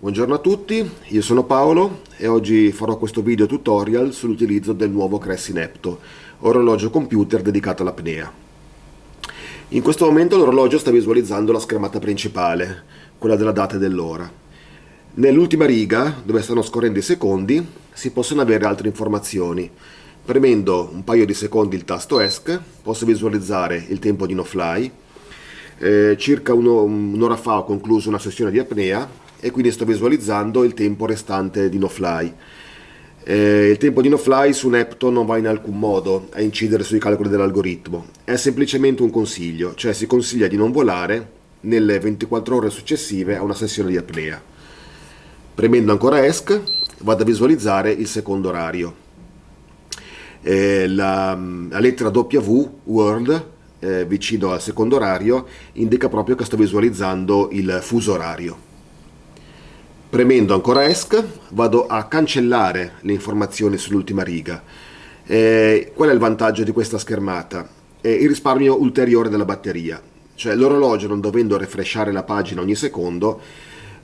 Buongiorno a tutti, io sono Paolo e oggi farò questo video tutorial sull'utilizzo del nuovo Cressinepto, orologio computer dedicato all'apnea. In questo momento l'orologio sta visualizzando la schermata principale, quella della data e dell'ora. Nell'ultima riga, dove stanno scorrendo i secondi, si possono avere altre informazioni. Premendo un paio di secondi il tasto ESC posso visualizzare il tempo di no-fly. Circa un'ora fa ho concluso una sessione di apnea e quindi sto visualizzando il tempo restante di no-fly. Il tempo di no-fly su Neptune non va in alcun modo a incidere sui calcoli dell'algoritmo, è semplicemente un consiglio, cioè si consiglia di non volare nelle 24 ore successive a una sessione di apnea. Premendo ancora ESC vado a visualizzare il secondo orario. La lettera W, World, vicino al secondo orario, indica proprio che sto visualizzando il fuso orario. Premendo ancora ESC vado a cancellare le informazioni sull'ultima riga. Qual è il vantaggio di questa schermata? Il risparmio ulteriore della batteria, cioè l'orologio, non dovendo refreshare la pagina ogni secondo,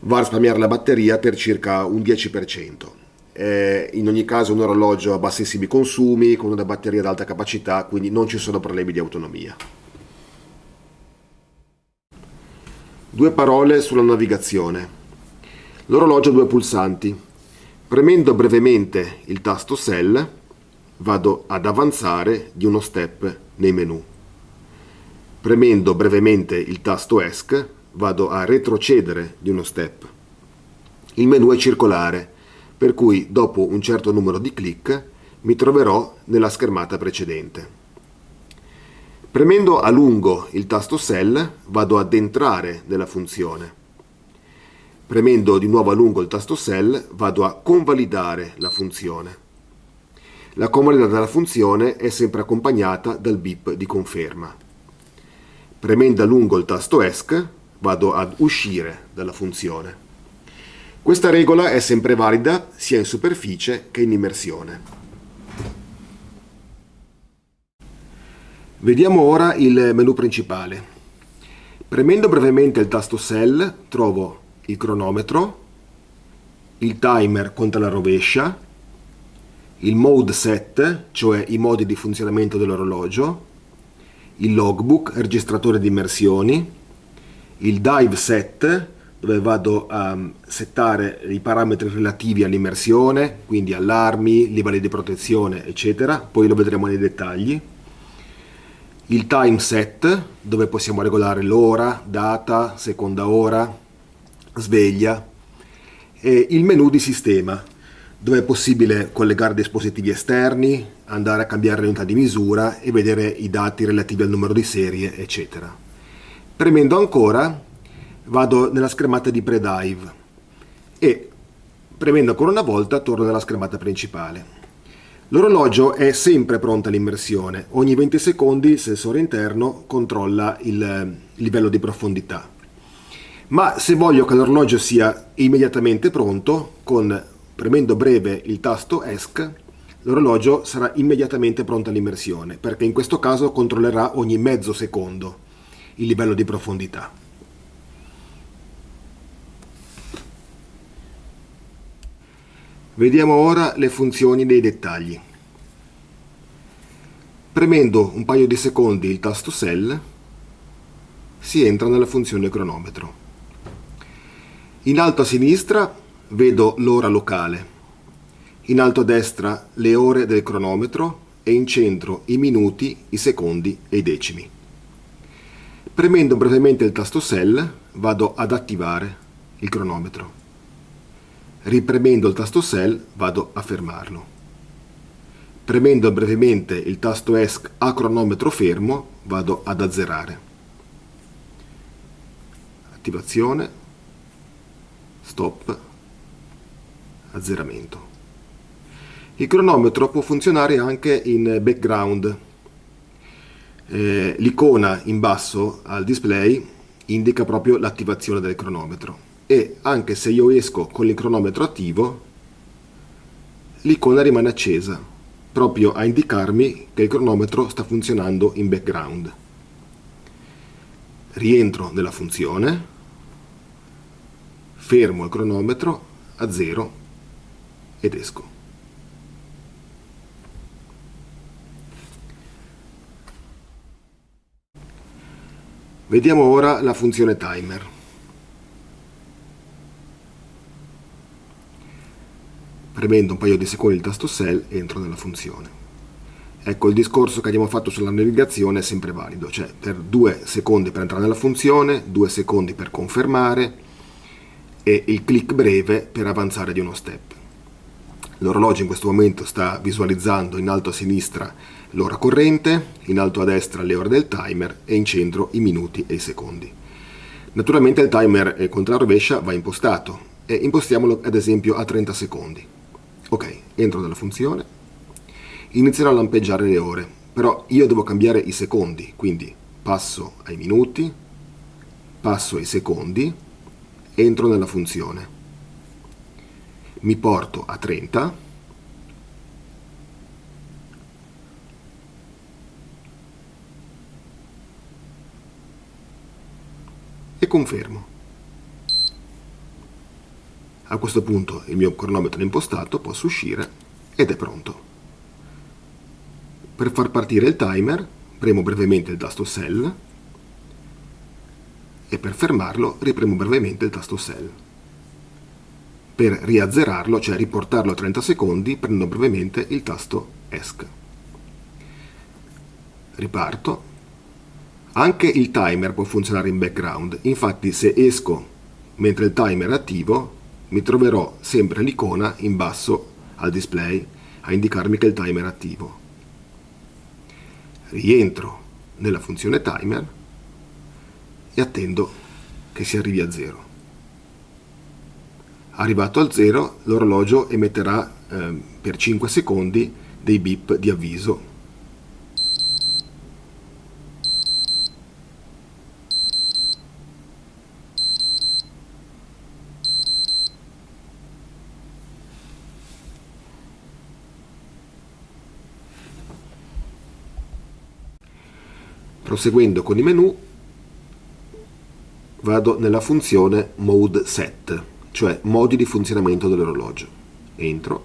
va a risparmiare la batteria per circa un 10%. In ogni caso un orologio a bassissimi consumi, con una batteria ad alta capacità, quindi non ci sono problemi di autonomia. Due parole sulla navigazione. L'orologio ha due pulsanti. Premendo brevemente il tasto Cell vado ad avanzare di uno step nei menu. Premendo brevemente il tasto ESC vado a retrocedere di uno step. Il menu è circolare, per cui dopo un certo numero di clic mi troverò nella schermata precedente. Premendo a lungo il tasto Cell vado ad entrare nella funzione. Premendo di nuovo a lungo il tasto Cell vado a convalidare la funzione. La convalida della funzione è sempre accompagnata dal beep di conferma. Premendo a lungo il tasto ESC vado ad uscire dalla funzione. Questa regola è sempre valida sia in superficie che in immersione. Vediamo ora il menu principale. Premendo brevemente il tasto Cell trovo il cronometro, il timer conta la rovescia, il mode set, cioè i modi di funzionamento dell'orologio, il logbook, registratore di immersioni, il dive set, dove vado a settare i parametri relativi all'immersione, quindi allarmi, livelli di protezione, eccetera, poi lo vedremo nei dettagli. Il time set, dove possiamo regolare l'ora, data, seconda ora, sveglia, e il menu di sistema, dove è possibile collegare dispositivi esterni, andare a cambiare l'unità di misura e vedere i dati relativi al numero di serie, eccetera. Premendo ancora vado nella schermata di pre-dive e premendo ancora una volta torno nella schermata principale. L'orologio è sempre pronto all'immersione, ogni 20 secondi il sensore interno controlla il livello di profondità. Ma se voglio che l'orologio sia immediatamente pronto, premendo breve il tasto ESC, l'orologio sarà immediatamente pronto all'immersione, perché in questo caso controllerà ogni mezzo secondo il livello di profondità. Vediamo ora le funzioni nei dettagli. Premendo un paio di secondi il tasto Cell, si entra nella funzione cronometro. In alto a sinistra vedo l'ora locale, in alto a destra le ore del cronometro e in centro i minuti, i secondi e i decimi. Premendo brevemente il tasto Cell vado ad attivare il cronometro. Ripremendo il tasto Cell vado a fermarlo. Premendo brevemente il tasto ESC a cronometro fermo vado ad azzerare. Attivazione. Stop, azzeramento. Il cronometro può funzionare anche in background. L'icona in basso al display indica proprio l'attivazione del cronometro e anche se io esco con il cronometro attivo, l'icona rimane accesa, proprio a indicarmi che il cronometro sta funzionando in background. Rientro nella funzione, fermo il cronometro a 0 ed esco. Vediamo ora la funzione timer. Premendo un paio di secondi il tasto Cell entro nella funzione. Ecco, il discorso che abbiamo fatto sulla navigazione è sempre valido, cioè per 2 secondi per entrare nella funzione, 2 secondi per confermare e il click breve per avanzare di uno step. L'orologio in questo momento sta visualizzando in alto a sinistra l'ora corrente, in alto a destra le ore del timer e in centro i minuti e i secondi. Naturalmente il timer con la rovescia va impostato e impostiamolo ad esempio a 30 secondi. Ok, entro nella funzione. Inizierò a lampeggiare le ore, però io devo cambiare i secondi, quindi passo ai minuti, passo ai secondi, entro nella funzione, mi porto a 30, e confermo. A questo punto il mio cronometro è impostato, posso uscire ed è pronto. Per far partire il timer, premo brevemente il tasto Cell e per fermarlo ripremo brevemente il tasto Cell. Per riazzerarlo, cioè riportarlo a 30 secondi, prendo brevemente il tasto ESC. Riparto. Anche il timer può funzionare in background, infatti se esco mentre il timer è attivo, mi troverò sempre l'icona in basso al display a indicarmi che il timer è attivo. Rientro nella funzione timer e attendo che si arrivi a 0. Arrivato al 0, l'orologio emetterà per 5 secondi dei beep di avviso. Proseguendo con i menu, vado nella funzione Mode Set, cioè modi di funzionamento dell'orologio. Entro.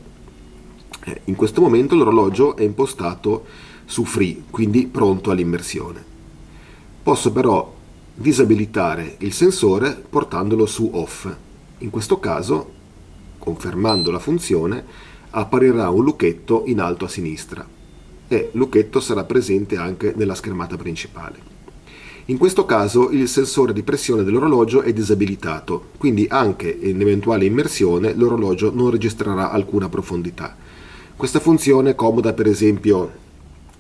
In questo momento l'orologio è impostato su Free, quindi pronto all'immersione. Posso però disabilitare il sensore portandolo su Off. In questo caso, confermando la funzione, apparirà un lucchetto in alto a sinistra e il lucchetto sarà presente anche nella schermata principale. In questo caso il sensore di pressione dell'orologio è disabilitato, quindi anche in eventuale immersione l'orologio non registrerà alcuna profondità. Questa funzione è comoda per esempio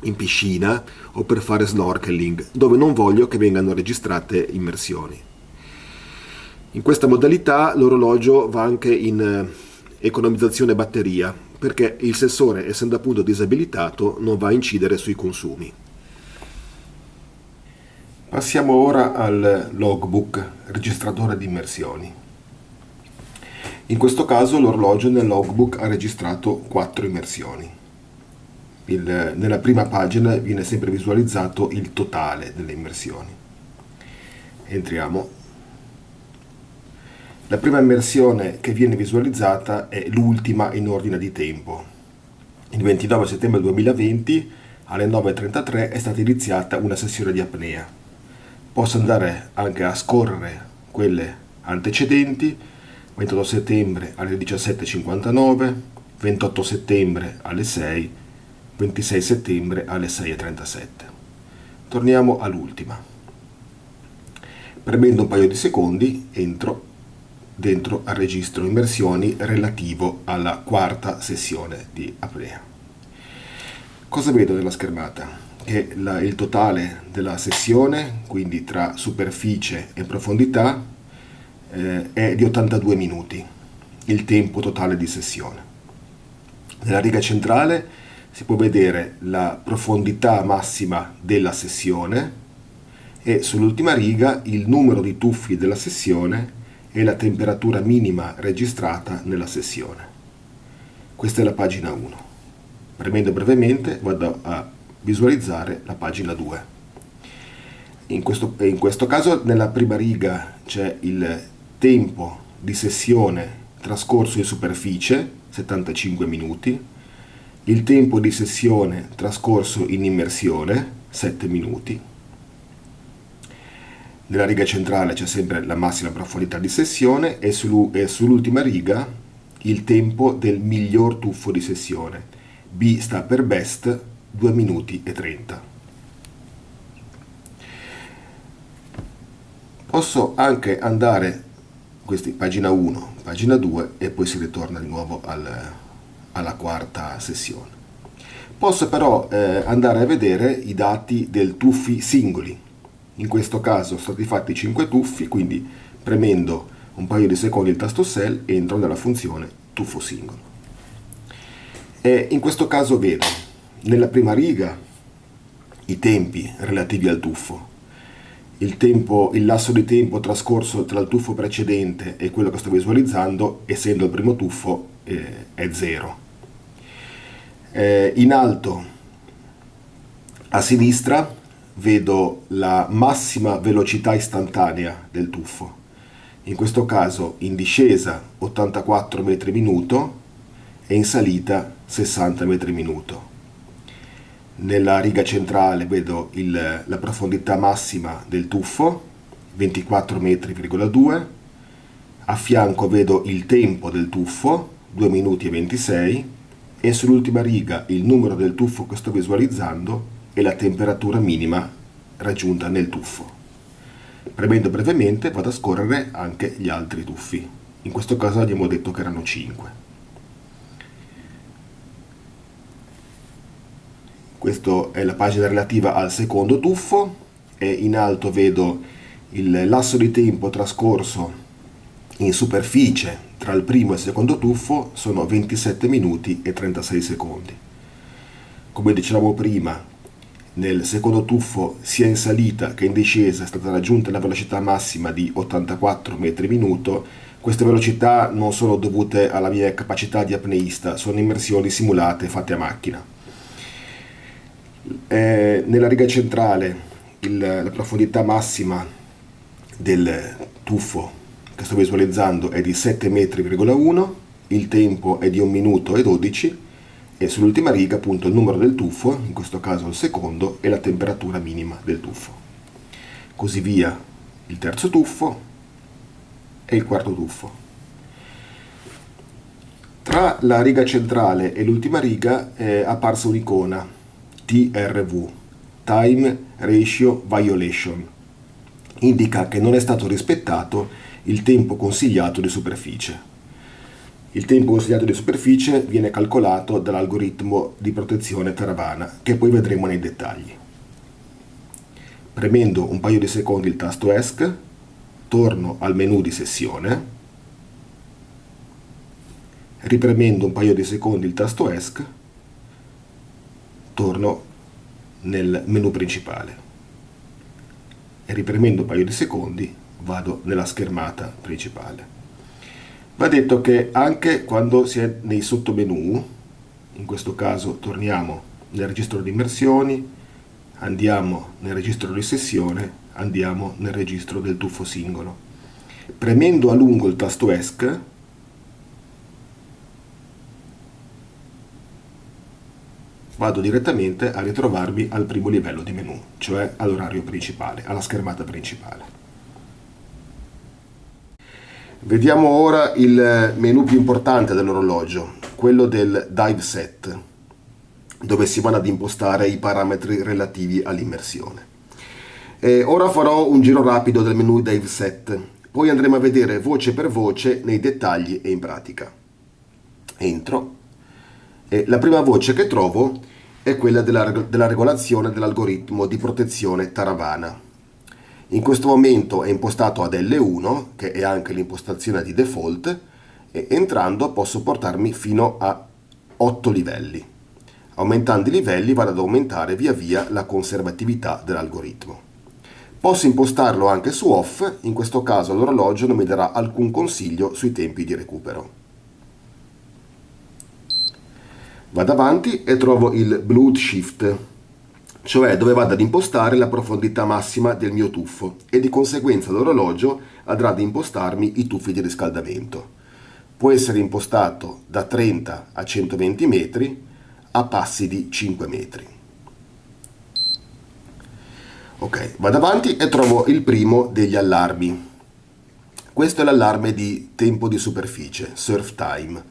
in piscina o per fare snorkeling, dove non voglio che vengano registrate immersioni. In questa modalità l'orologio va anche in economizzazione batteria, perché il sensore, essendo appunto disabilitato, non va a incidere sui consumi. Passiamo ora al logbook, registratore di immersioni. In questo caso l'orologio nel logbook ha registrato 4 immersioni. Nella prima pagina viene sempre visualizzato il totale delle immersioni. Entriamo. La prima immersione che viene visualizzata è l'ultima in ordine di tempo. Il 29 settembre 2020 alle 9:33 è stata iniziata una sessione di apnea. Posso andare anche a scorrere quelle antecedenti: 28 settembre alle 17:59, 28 settembre alle 6, 26 settembre alle 6:37. Torniamo all'ultima. Premendo un paio di secondi entro dentro al registro immersioni relativo alla quarta sessione di apnea. Cosa vedo nella schermata? Che il totale della sessione, quindi tra superficie e profondità, è di 82 minuti, il tempo totale di sessione. Nella riga centrale si può vedere la profondità massima della sessione e sull'ultima riga il numero di tuffi della sessione e la temperatura minima registrata nella sessione. Questa è la pagina 1. Premendo brevemente vado a visualizzare la pagina 2. In questo caso nella prima riga c'è il tempo di sessione trascorso in superficie, 75 minuti, il tempo di sessione trascorso in immersione, 7 minuti. Nella riga centrale c'è sempre la massima profondità di sessione e sull'ultima riga il tempo del miglior tuffo di sessione. B sta per best, 2 minuti e 30. Posso anche andare, questi pagina 1, pagina 2 e poi si ritorna di nuovo alla quarta sessione. Posso però andare a vedere i dati del tuffi singoli. In questo caso sono stati fatti 5 tuffi, quindi premendo un paio di secondi il tasto Cell entro nella funzione tuffo singolo. E in questo caso vedo nella prima riga i tempi relativi al tuffo, il lasso di tempo trascorso tra il tuffo precedente e quello che sto visualizzando, essendo il primo tuffo, è 0. In alto a sinistra vedo la massima velocità istantanea del tuffo, in questo caso in discesa 84 metri minuto e in salita 60 metri minuto. Nella riga centrale vedo la profondità massima del tuffo, 24 metri,2. A fianco vedo il tempo del tuffo, 2 minuti e 26, e sull'ultima riga il numero del tuffo che sto visualizzando e la temperatura minima raggiunta nel tuffo. Premendo brevemente vado a scorrere anche gli altri tuffi. In questo caso abbiamo detto che erano 5. Questa è la pagina relativa al secondo tuffo e in alto vedo il lasso di tempo trascorso in superficie tra il primo e il secondo tuffo, sono 27 minuti e 36 secondi. Come dicevamo prima, nel secondo tuffo sia in salita che in discesa è stata raggiunta la velocità massima di 84 metri minuto. Queste velocità non sono dovute alla mia capacità di apneista, sono immersioni simulate fatte a macchina. Nella riga centrale la profondità massima del tuffo che sto visualizzando è di 7,1 metri, il tempo è di 1 minuto e 12 e sull'ultima riga appunto il numero del tuffo, in questo caso il secondo, e la temperatura minima del tuffo. Così via il terzo tuffo e il quarto tuffo. Tra la riga centrale e l'ultima riga è apparsa un'icona TRV, Time Ratio Violation. Indica che non è stato rispettato il tempo consigliato di superficie. Il tempo consigliato di superficie viene calcolato dall'algoritmo di protezione Taravana, che poi vedremo nei dettagli. Premendo un paio di secondi il tasto ESC, torno al menu di sessione, ripremendo un paio di secondi il tasto ESC, torno nel menu principale e ripremendo un paio di secondi vado nella schermata principale. Va detto che anche quando si è nei sottomenu, in questo caso torniamo nel registro di immersioni, andiamo nel registro di sessione, andiamo nel registro del tuffo singolo. Premendo a lungo il tasto ESC vado direttamente a ritrovarmi al primo livello di menu, cioè all'orario principale, alla schermata principale. Vediamo ora il menu più importante dell'orologio, quello del Dive Set, dove si vanno ad impostare i parametri relativi all'immersione. Ora farò un giro rapido del menu Dive Set, poi andremo a vedere voce per voce nei dettagli e in pratica. Entro. La prima voce che trovo è quella della regolazione dell'algoritmo di protezione Taravana. In questo momento è impostato ad L1, che è anche l'impostazione di default, e entrando posso portarmi fino a 8 livelli. Aumentando i livelli vado ad aumentare via via la conservatività dell'algoritmo. Posso impostarlo anche su off, in questo caso l'orologio non mi darà alcun consiglio sui tempi di recupero. Vado avanti e trovo il Blood Shift. cioè dove vado ad impostare la profondità massima del mio tuffo e di conseguenza l'orologio andrà ad impostarmi i tuffi di riscaldamento. Può essere impostato da 30 a 120 metri a passi di 5 metri. Ok, vado avanti e trovo il primo degli allarmi. Questo è l'allarme di tempo di superficie, surf time.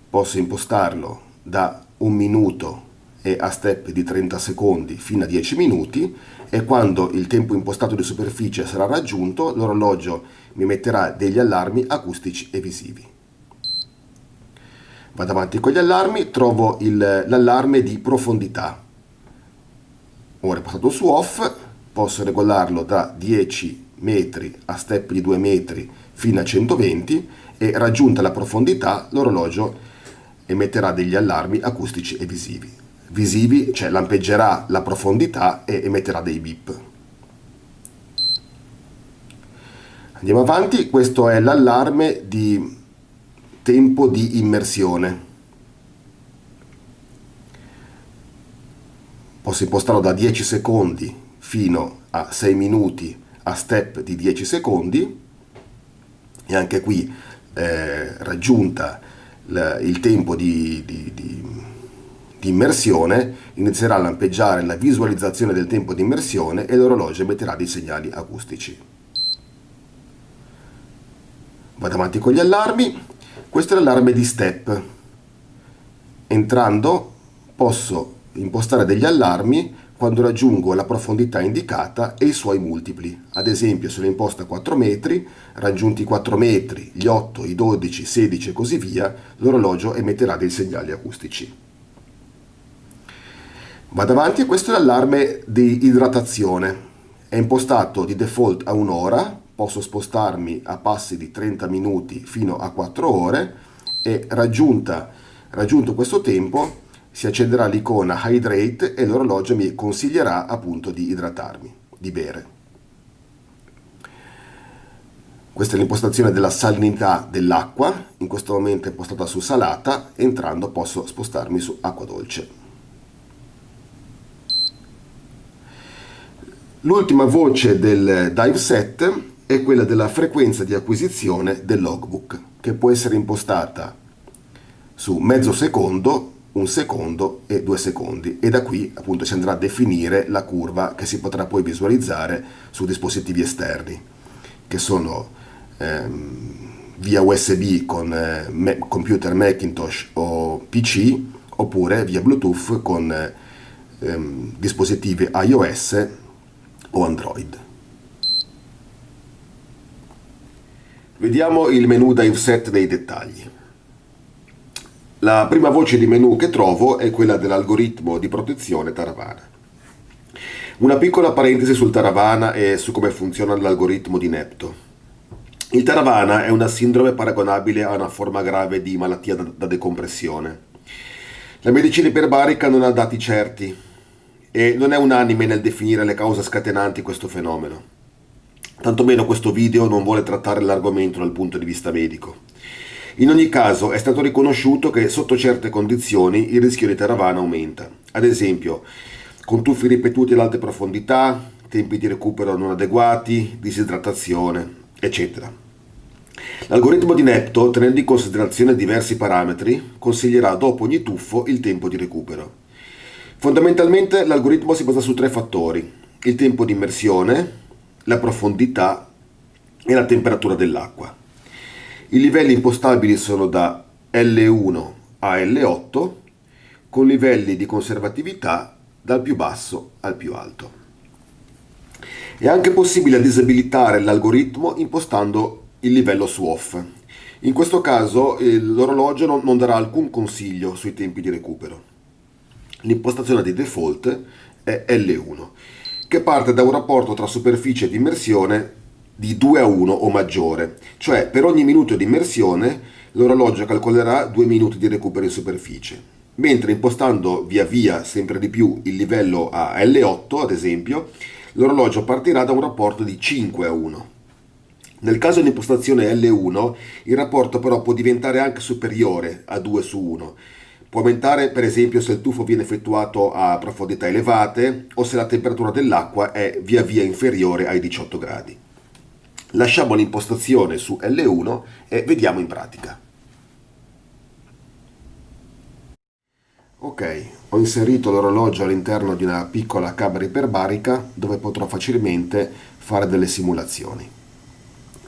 Posso impostarlo da 1 minuto e a step di 30 secondi fino a 10 minuti e quando il tempo impostato di superficie sarà raggiunto l'orologio mi metterà degli allarmi acustici e visivi. Vado avanti con gli allarmi, trovo l'allarme di profondità. Ora impostato su off, posso regolarlo da 10 metri a step di 2 metri fino a 120 e raggiunta la profondità l'orologio emetterà degli allarmi acustici e visivi. Visivi, cioè lampeggerà la profondità e emetterà dei beep. Andiamo avanti, questo è l'allarme di tempo di immersione. Posso impostarlo da 10 secondi fino a 6 minuti a step di 10 secondi e anche qui raggiunta il tempo di immersione inizierà a lampeggiare la visualizzazione del tempo di immersione e l'orologio emetterà dei segnali acustici. Vado avanti con gli allarmi. Questo è l'allarme di step. Entrando posso impostare degli allarmi quando raggiungo la profondità indicata e i suoi multipli. Ad esempio, se lo imposto a 4 metri, raggiunti i 4 metri, gli 8, i 12, i 16 e così via, l'orologio emetterà dei segnali acustici. Vado avanti, questo è l'allarme di idratazione. È impostato di default a un'ora, posso spostarmi a passi di 30 minuti fino a 4 ore e raggiunto questo tempo si accenderà l'icona Hydrate e l'orologio mi consiglierà appunto di idratarmi, di bere. Questa è l'impostazione della salinità dell'acqua, in questo momento è impostata su salata, entrando posso spostarmi su acqua dolce. L'ultima voce del dive set è quella della frequenza di acquisizione del logbook, che può essere impostata su mezzo secondo, 1 secondo e 2 secondi e da qui appunto si andrà a definire la curva che si potrà poi visualizzare su dispositivi esterni, che sono via USB con computer Macintosh o PC oppure via Bluetooth con dispositivi iOS o Android. Vediamo il menu Dive Set nei dettagli. La prima voce di menu che trovo è quella dell'algoritmo di protezione Taravana. Una piccola parentesi sul Taravana e su come funziona l'algoritmo di Nepto. Il Taravana è una sindrome paragonabile a una forma grave di malattia da decompressione. La medicina iperbarica non ha dati certi e non è unanime nel definire le cause scatenanti questo fenomeno. Tantomeno questo video non vuole trattare l'argomento dal punto di vista medico. In ogni caso è stato riconosciuto che sotto certe condizioni il rischio di Taravana aumenta. Ad esempio, con tuffi ripetuti ad alte profondità, tempi di recupero non adeguati, disidratazione, eccetera. L'algoritmo di Nepto, tenendo in considerazione diversi parametri, consiglierà dopo ogni tuffo il tempo di recupero. Fondamentalmente l'algoritmo si basa su 3 fattori: il tempo di immersione, la profondità e la temperatura dell'acqua. I livelli impostabili sono da L1 a L8, con livelli di conservatività dal più basso al più alto. È anche possibile disabilitare l'algoritmo impostando il livello su off. In questo caso l'orologio non darà alcun consiglio sui tempi di recupero. L'impostazione di default è L1, che parte da un rapporto tra superficie ed immersione di 2 a 1 o maggiore, cioè per ogni minuto di immersione l'orologio calcolerà 2 minuti di recupero in superficie, mentre impostando via via sempre di più il livello a L8, ad esempio, l'orologio partirà da un rapporto di 5 a 1. Nel caso di impostazione L1, il rapporto però può diventare anche superiore a 2 su 1, Può aumentare per esempio se il tuffo viene effettuato a profondità elevate o se la temperatura dell'acqua è via via inferiore ai 18 gradi. Lasciamo l'impostazione su L1 e vediamo in pratica. Ok, ho inserito l'orologio all'interno di una piccola camera iperbarica dove potrò facilmente fare delle simulazioni.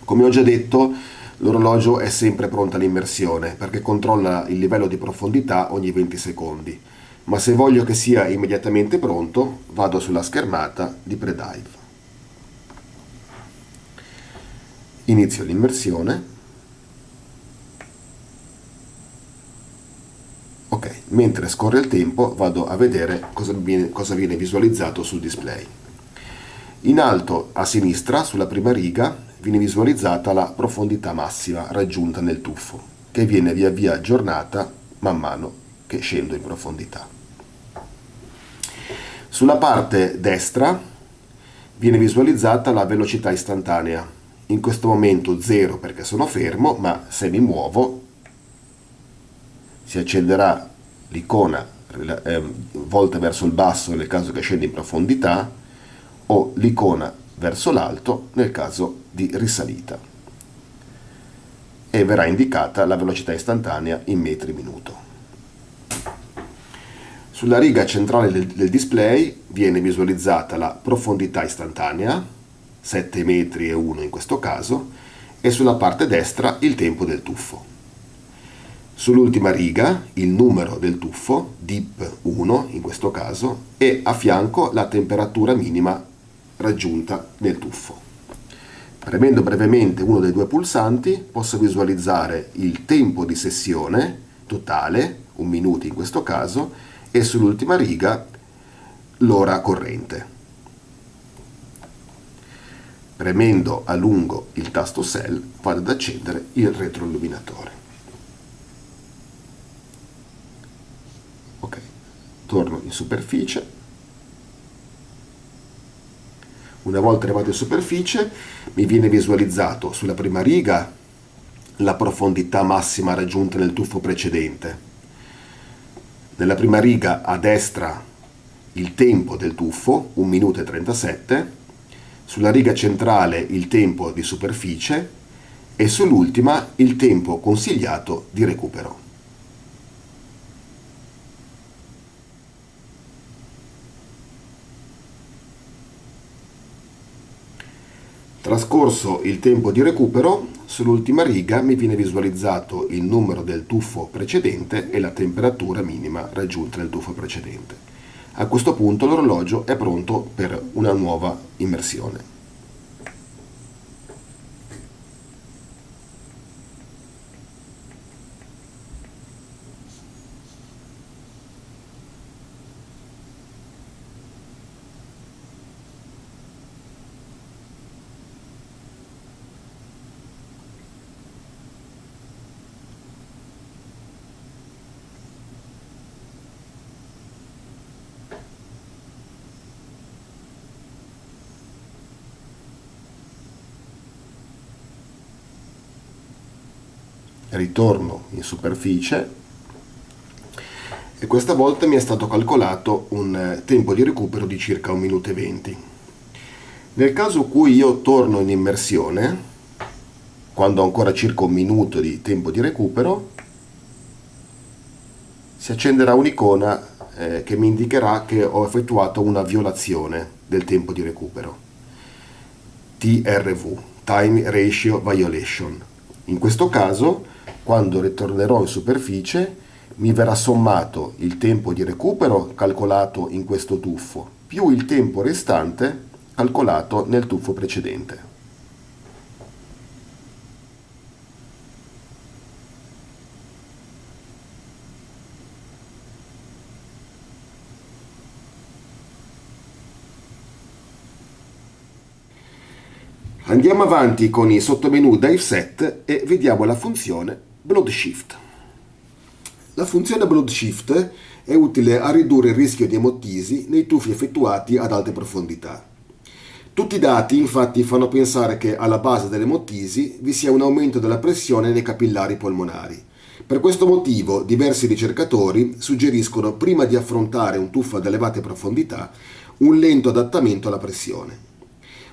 Come ho già detto, l'orologio è sempre pronto all'immersione perché controlla il livello di profondità ogni 20 secondi, ma se voglio che sia immediatamente pronto, vado sulla schermata di Predive. Inizio l'immersione. Ok, mentre scorre il tempo vado a vedere cosa viene visualizzato sul display. In alto a sinistra, sulla prima riga, viene visualizzata la profondità massima raggiunta nel tuffo, che viene via via aggiornata man mano che scendo in profondità. Sulla parte destra viene visualizzata la velocità istantanea. In questo momento 0 perché sono fermo, ma se mi muovo si accenderà l'icona volta verso il basso nel caso che scenda in profondità o l'icona verso l'alto nel caso di risalita e verrà indicata la velocità istantanea in metri minuto. Sulla riga centrale del display viene visualizzata la profondità istantanea, 7 metri e 1 in questo caso, e sulla parte destra il tempo del tuffo. Sull'ultima riga il numero del tuffo, dip 1 in questo caso, e a fianco la temperatura minima raggiunta nel tuffo. Premendo brevemente uno dei due pulsanti posso visualizzare il tempo di sessione totale, 1 minuto in questo caso, e sull'ultima riga l'ora corrente. Premendo a lungo il tasto Cell vado ad accendere il retroilluminatore. Ok, torno in superficie. Una volta arrivato in superficie mi viene visualizzato sulla prima riga la profondità massima raggiunta nel tuffo precedente. Nella prima riga a destra il tempo del tuffo, 1 minuto e 37, sulla riga centrale il tempo di superficie e sull'ultima il tempo consigliato di recupero. Trascorso il tempo di recupero, sull'ultima riga mi viene visualizzato il numero del tuffo precedente e la temperatura minima raggiunta nel tuffo precedente. A questo punto l'orologio è pronto per una nuova immersione. Ritorno in superficie e questa volta mi è stato calcolato un tempo di recupero di circa 1 minuto e 20. Nel caso in cui io torno in immersione, quando ho ancora circa 1 minuto di tempo di recupero, si accenderà un'icona che mi indicherà che ho effettuato una violazione del tempo di recupero. TRV, Time Ratio Violation. In questo caso, quando ritornerò in superficie, mi verrà sommato il tempo di recupero calcolato in questo tuffo, più il tempo restante calcolato nel tuffo precedente. Andiamo avanti con i sottomenu Dive Set e vediamo la funzione Blood Shift. La funzione Blood Shift è utile a ridurre il rischio di emotisi nei tuffi effettuati ad alte profondità. Tutti i dati infatti fanno pensare che alla base dell'emotisi vi sia un aumento della pressione nei capillari polmonari, Per questo motivo diversi ricercatori suggeriscono, prima di affrontare un tuffo ad elevate profondità, un lento adattamento alla pressione.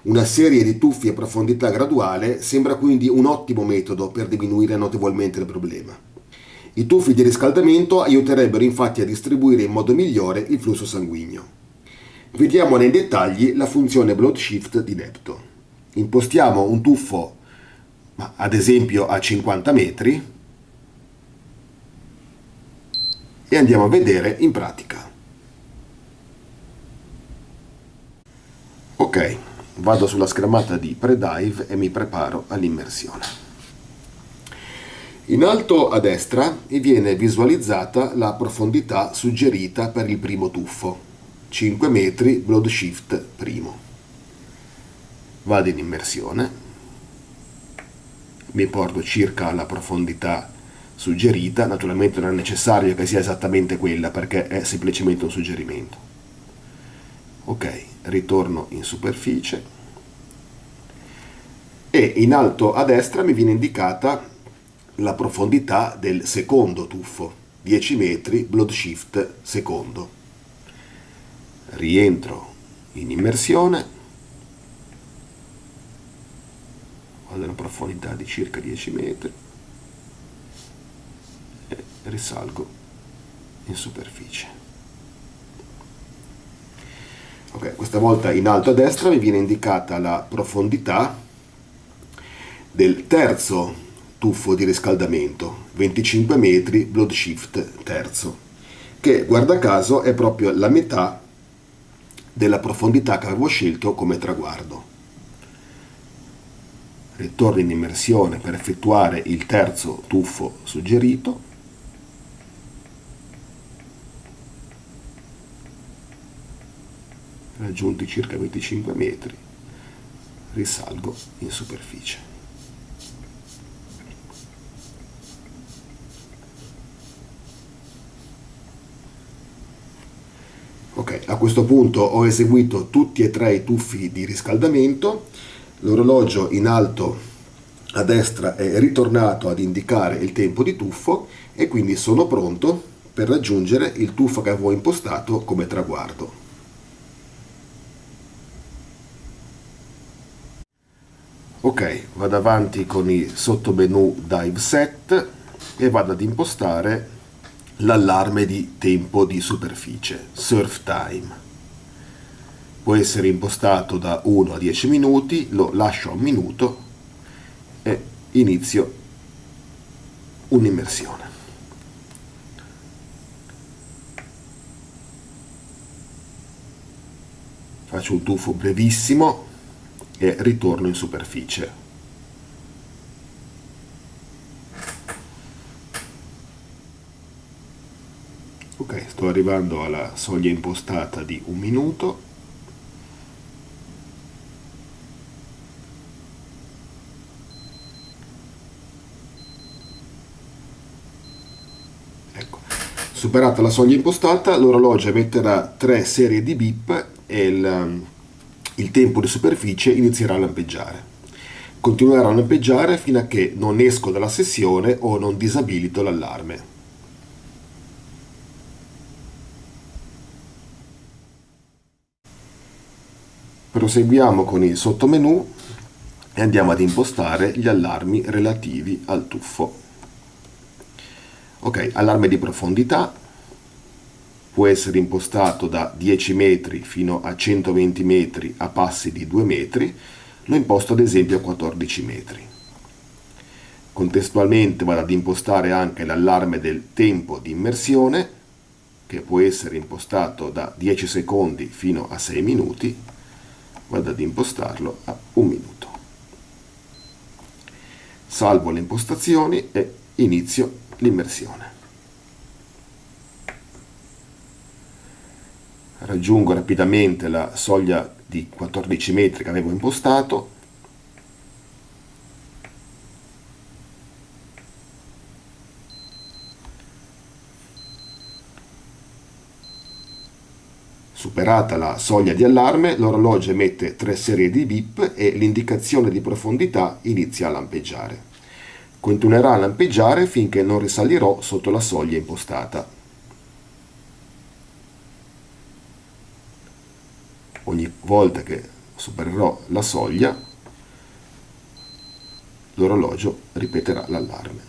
Una serie di tuffi a profondità graduale sembra quindi un ottimo metodo per diminuire notevolmente il problema. I tuffi di riscaldamento aiuterebbero infatti a distribuire in modo migliore il flusso sanguigno. Vediamo nei dettagli la funzione Blood Shift di Nepto. Impostiamo un tuffo, ad esempio a 50 metri, e andiamo a vedere in pratica. Ok, vado sulla schermata di pre-dive e mi preparo all'immersione. In alto a destra mi viene visualizzata la profondità suggerita per il primo tuffo, 5 metri Blood Shift primo. Vado in immersione, mi porto circa alla profondità suggerita, naturalmente non è necessario che sia esattamente quella perché è semplicemente un suggerimento. Ok, ritorno in superficie e in alto a destra mi viene indicata la profondità del secondo tuffo, 10 metri Blood Shift secondo. Rientro in immersione, ad una profondità di circa 10 metri e risalgo in superficie. Ok, questa volta in alto a destra mi viene indicata la profondità del terzo tuffo di riscaldamento, 25 metri Blood Shift terzo, che guarda caso è proprio la metà della profondità che avevo scelto come traguardo. Ritorno in immersione per effettuare il terzo tuffo suggerito. Raggiunti circa 25 metri, risalgo in superficie. Ok, a questo punto ho eseguito tutti e tre i tuffi di riscaldamento, l'orologio in alto a destra è ritornato ad indicare il tempo di tuffo e quindi sono pronto per raggiungere il tuffo che avevo impostato come traguardo. Ok, vado avanti con i sottomenu Dive Set e vado ad impostare l'allarme di tempo di superficie, Surf Time. Può essere impostato da 1 a 10 minuti, lo lascio a un minuto e inizio un'immersione. Faccio un tuffo brevissimo e ritorno in superficie. Ok, sto arrivando alla soglia impostata di un minuto. Ecco, superata la soglia impostata, l'orologio emetterà 3 serie di beep e il tempo di superficie inizierà a lampeggiare. Continuerà a lampeggiare fino a che non esco dalla sessione o non disabilito l'allarme. Proseguiamo con il sottomenu e andiamo ad impostare gli allarmi relativi al tuffo. Ok, allarme di profondità può essere impostato da 10 metri fino a 120 metri a passi di 2 metri, lo imposto ad esempio a 14 metri. Contestualmente vado ad impostare anche l'allarme del tempo di immersione, che può essere impostato da 10 secondi fino a 6 minuti, vado ad impostarlo a 1 minuto. Salvo le impostazioni e inizio l'immersione. Raggiungo rapidamente la soglia di 14 metri che avevo impostato. Superata la soglia di allarme, l'orologio emette 3 serie di beep e l'indicazione di profondità inizia a lampeggiare. Continuerà a lampeggiare finché non risalirò sotto la soglia impostata. Ogni volta che supererò la soglia, l'orologio ripeterà l'allarme.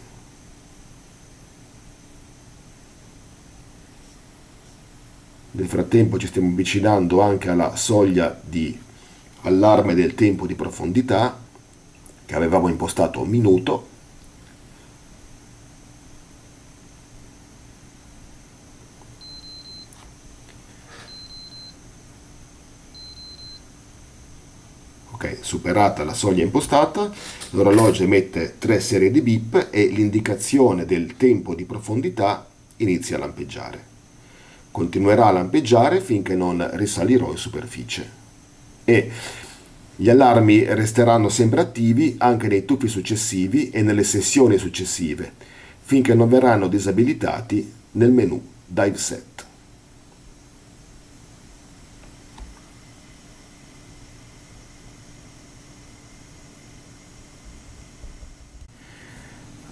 Nel frattempo ci stiamo avvicinando anche alla soglia di allarme del tempo di profondità che avevamo impostato a 1 minuto. Ok, superata la soglia impostata, l'orologio emette 3 serie di bip e l'indicazione del tempo di profondità inizia a lampeggiare. Continuerà a lampeggiare finché non risalirò in superficie. E gli allarmi resteranno sempre attivi anche nei tuffi successivi e nelle sessioni successive, finché non verranno disabilitati nel menu Dive Set.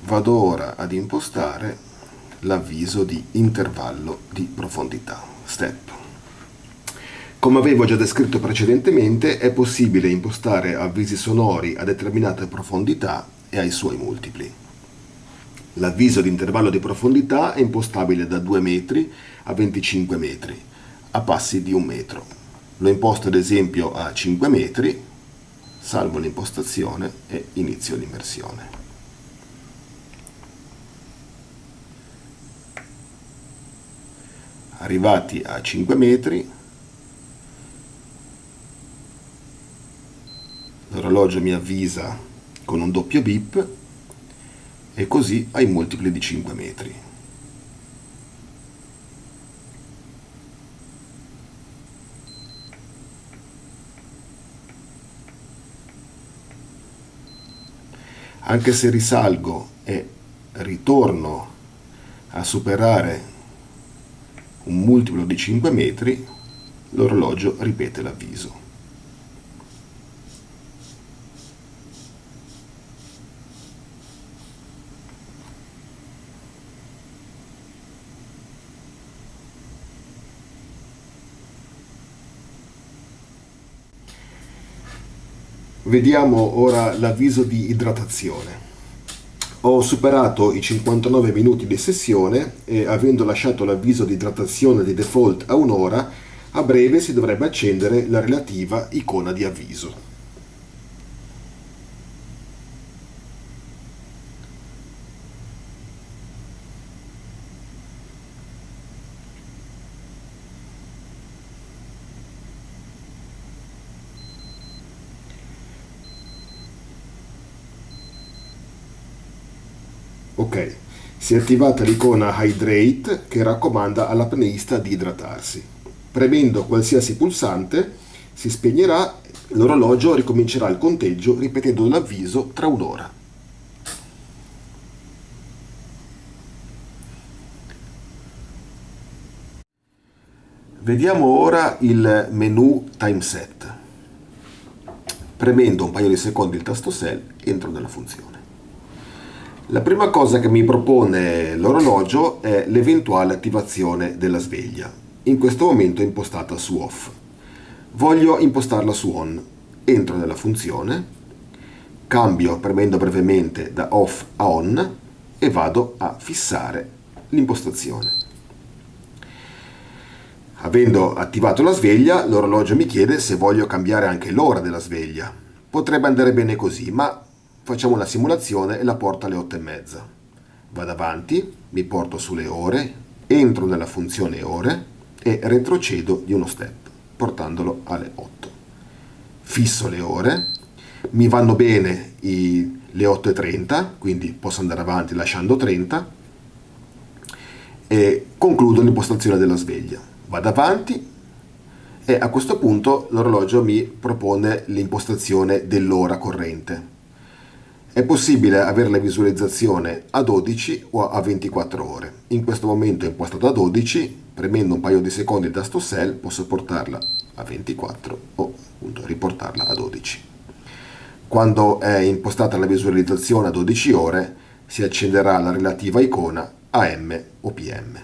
Vado ora ad impostare l'avviso di intervallo di profondità, step. Come avevo già descritto precedentemente, è possibile impostare avvisi sonori a determinate profondità e ai suoi multipli. L'avviso di intervallo di profondità è impostabile da 2 metri a 25 metri, a passi di 1 metro. Lo imposto ad esempio a 5 metri, salvo l'impostazione e inizio l'immersione. Arrivati a 5 metri, l'orologio mi avvisa con un doppio bip e così ai multipli di 5 metri. Anche se risalgo e ritorno a superare un multiplo di 5 metri, l'orologio ripete l'avviso. Vediamo ora l'avviso di idratazione. Ho superato i 59 minuti di sessione e avendo lasciato l'avviso di idratazione di default a 1 ora, a breve si dovrebbe accendere la relativa icona di avviso. Ok, si è attivata l'icona Hydrate che raccomanda all'apneista di idratarsi. Premendo qualsiasi pulsante si spegnerà, l'orologio ricomincerà il conteggio ripetendo l'avviso tra 1 ora. Vediamo ora il menu Time Set. Premendo un paio di secondi il tasto Cell entro nella funzione. La prima cosa che mi propone l'orologio è l'eventuale attivazione della sveglia. In questo momento è impostata su off. Voglio impostarla su on. Entro nella funzione, cambio premendo brevemente da off a on e vado a fissare l'impostazione. Avendo attivato la sveglia, l'orologio mi chiede se voglio cambiare anche l'ora della sveglia. Potrebbe andare bene così, ma facciamo una simulazione e la porto alle 8:30. Vado avanti, mi porto sulle ore, entro nella funzione ore e retrocedo di 1 step, portandolo alle 8. Fisso le ore, mi vanno bene le 8:30, quindi posso andare avanti lasciando 30 e concludo l'impostazione della sveglia. Vado avanti e a questo punto l'orologio mi propone l'impostazione dell'ora corrente. È possibile avere la visualizzazione a 12 o a 24 ore. In questo momento è impostata a 12, premendo un paio di secondi il tasto Cell posso portarla a 24 o appunto riportarla a 12. Quando è impostata la visualizzazione a 12 ore, si accenderà la relativa icona AM o PM.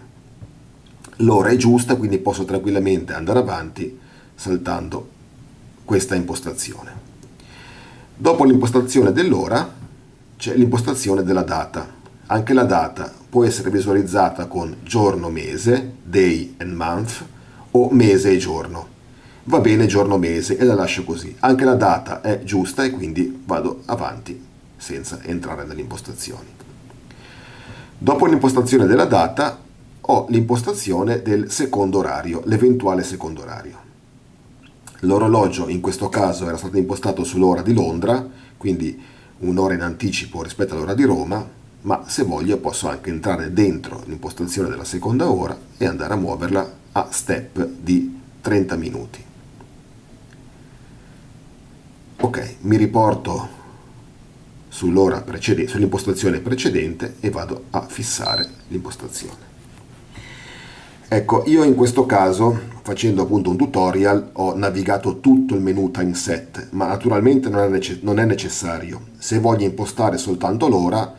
L'ora è giusta, quindi posso tranquillamente andare avanti saltando questa impostazione. Dopo l'impostazione dell'ora c'è l'impostazione della data. Anche la data può essere visualizzata con giorno, mese, day and month, o mese e giorno. Va bene giorno, mese e la lascio così. Anche la data è giusta e quindi vado avanti senza entrare nelle impostazioni. Dopo l'impostazione della data ho l'impostazione del secondo orario, l'eventuale secondo orario. L'orologio in questo caso era stato impostato sull'ora di Londra, quindi un'ora in anticipo rispetto all'ora di Roma, ma se voglio posso anche entrare dentro l'impostazione della seconda ora e andare a muoverla a step di 30 minuti. Ok, mi riporto sull'impostazione precedente e vado a fissare l'impostazione. Ecco, io in questo caso, facendo appunto un tutorial, ho navigato tutto il menu timeset, ma naturalmente non è necessario. Se voglio impostare soltanto l'ora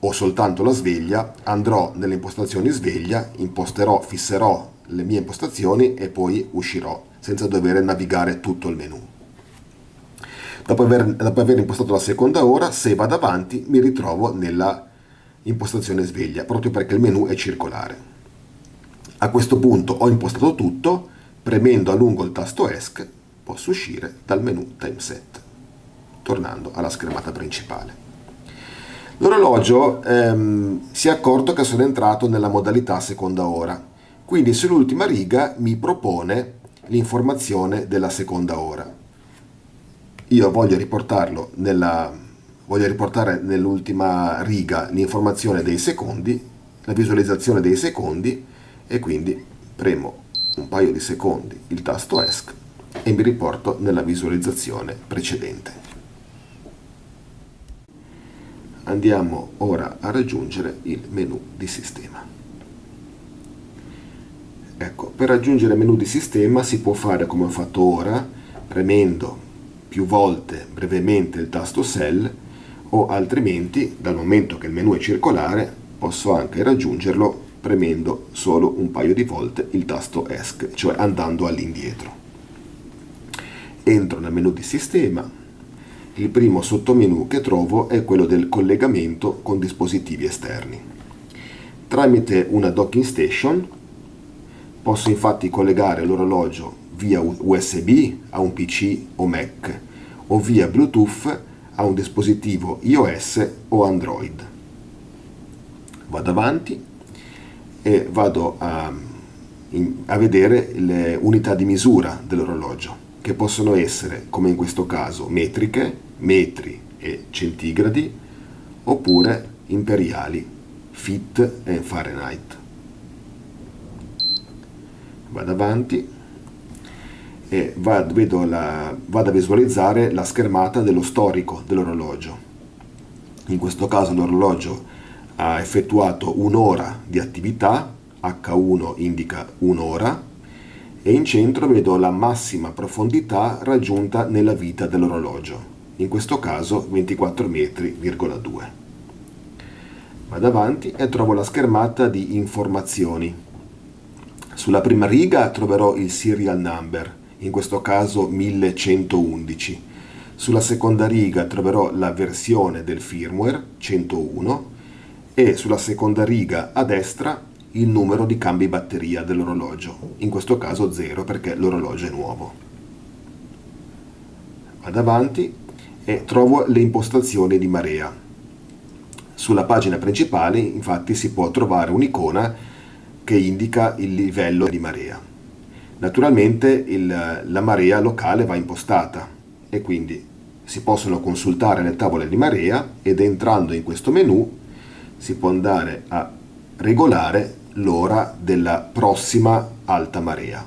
o soltanto la sveglia, andrò nelle impostazioni sveglia, fisserò le mie impostazioni e poi uscirò, senza dover navigare tutto il menu. Dopo aver impostato la seconda ora, se vado avanti mi ritrovo nella impostazione sveglia, proprio perché il menu è circolare. A questo punto ho impostato tutto, premendo a lungo il tasto ESC posso uscire dal menu timeset, tornando alla schermata principale. L'orologio si è accorto che sono entrato nella modalità seconda ora, quindi sull'ultima riga mi propone l'informazione della seconda ora. Io voglio riportare nell'ultima riga l'informazione dei secondi, la visualizzazione dei secondi, e quindi premo un paio di secondi il tasto ESC e mi riporto nella visualizzazione precedente. Andiamo ora a raggiungere il menu di sistema. Ecco, per raggiungere il menu di sistema si può fare come ho fatto ora, premendo più volte brevemente il tasto Cell, o altrimenti, dal momento che il menu è circolare, posso anche raggiungerlo premendo solo un paio di volte il tasto ESC, cioè andando all'indietro. Entro nel menu di sistema. Il primo sottomenu che trovo è quello del collegamento con dispositivi esterni. Tramite una docking station posso infatti collegare l'orologio via USB a un PC o Mac o via Bluetooth a un dispositivo iOS o Android. Vado avanti e vado a vedere le unità di misura dell'orologio, che possono essere, come in questo caso, metriche, metri e centigradi, oppure imperiali, feet e Fahrenheit. Vado avanti e vado a visualizzare la schermata dello storico dell'orologio. In questo caso l'orologio ha effettuato un'ora di attività, H1 indica un'ora, e in centro vedo la massima profondità raggiunta nella vita dell'orologio, in questo caso 24,2 metri. Vado avanti e trovo la schermata di informazioni. Sulla prima riga troverò il serial number, in questo caso 1111. Sulla seconda riga troverò la versione del firmware, 101, e sulla seconda riga a destra il numero di cambi batteria dell'orologio, in questo caso 0 perché l'orologio è nuovo. Vado avanti e trovo le impostazioni di marea. Sulla pagina principale infatti si può trovare un'icona che indica il livello di marea. Naturalmente la marea locale va impostata e quindi si possono consultare le tavole di marea ed entrando in questo menu si può andare a regolare l'ora della prossima alta marea.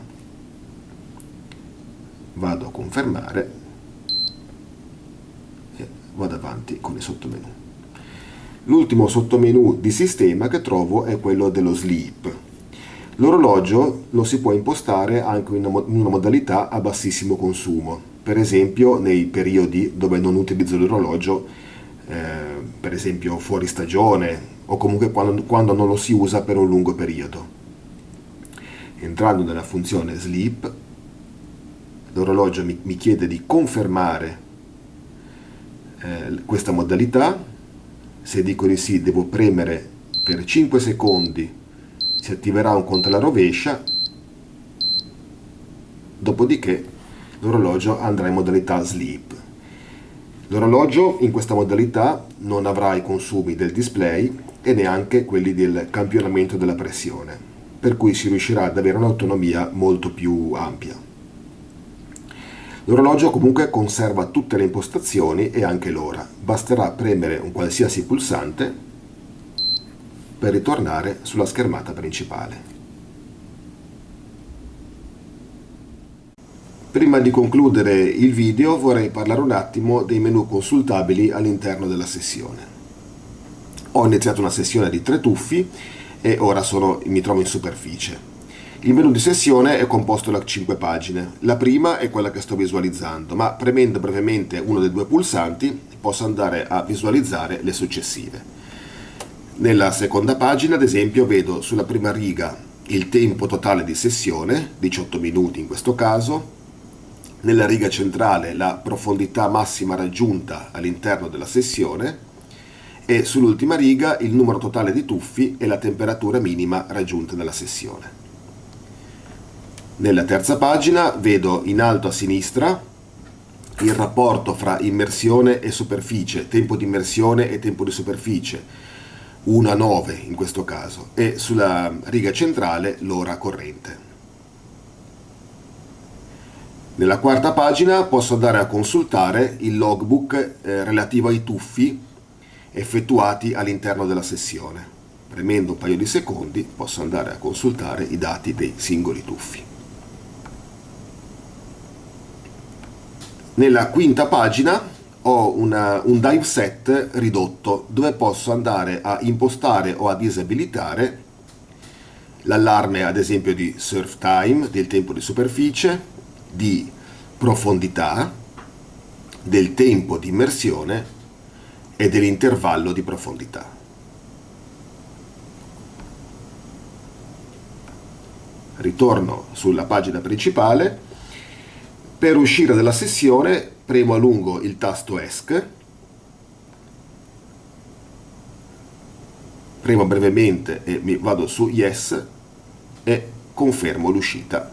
Vado a confermare e vado avanti con i sottomenu. L'ultimo sottomenu di sistema che trovo è quello dello sleep. L'orologio lo si può impostare anche in una modalità a bassissimo consumo. Per esempio, nei periodi dove non utilizzo l'orologio per esempio fuori stagione o comunque quando non lo si usa per un lungo periodo. Entrando nella funzione sleep, l'orologio mi chiede di confermare questa modalità. Se dico di sì, devo premere per 5 secondi, si attiverà un conto alla rovescia, dopodiché l'orologio andrà in modalità sleep. L'orologio in questa modalità non avrà i consumi del display e neanche quelli del campionamento della pressione, per cui si riuscirà ad avere un'autonomia molto più ampia. L'orologio comunque conserva tutte le impostazioni e anche l'ora. Basterà premere un qualsiasi pulsante per ritornare sulla schermata principale. Prima di concludere il video vorrei parlare un attimo dei menu consultabili all'interno della sessione. Ho iniziato una sessione di 3 tuffi e ora mi trovo in superficie. Il menu di sessione è composto da 5 pagine. La prima è quella che sto visualizzando, ma premendo brevemente uno dei 2 pulsanti posso andare a visualizzare le successive. Nella seconda pagina, ad esempio, vedo sulla prima riga il tempo totale di sessione, 18 minuti in questo caso. Nella riga centrale la profondità massima raggiunta all'interno della sessione e sull'ultima riga il numero totale di tuffi e la temperatura minima raggiunta nella sessione. Nella terza pagina vedo in alto a sinistra il rapporto fra immersione e superficie, tempo di immersione e tempo di superficie, 1 a 9 in questo caso, e sulla riga centrale l'ora corrente. Nella quarta pagina posso andare a consultare il logbook relativo ai tuffi effettuati all'interno della sessione. Premendo un paio di secondi posso andare a consultare i dati dei singoli tuffi. Nella quinta pagina ho un dive set ridotto dove posso andare a impostare o a disabilitare l'allarme, ad esempio, di surf time, del tempo di superficie, di profondità, del tempo di immersione e dell'intervallo di profondità. Ritorno sulla pagina principale. Per uscire dalla sessione premo a lungo il tasto ESC, premo brevemente e vado su Yes e confermo l'uscita.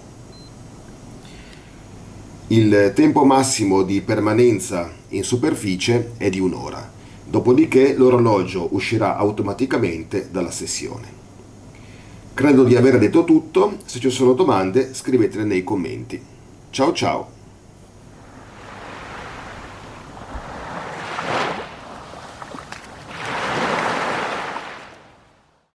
Il tempo massimo di permanenza in superficie è di 1 ora, dopodiché l'orologio uscirà automaticamente dalla sessione. Credo di aver detto tutto, se ci sono domande scrivetele nei commenti. Ciao ciao!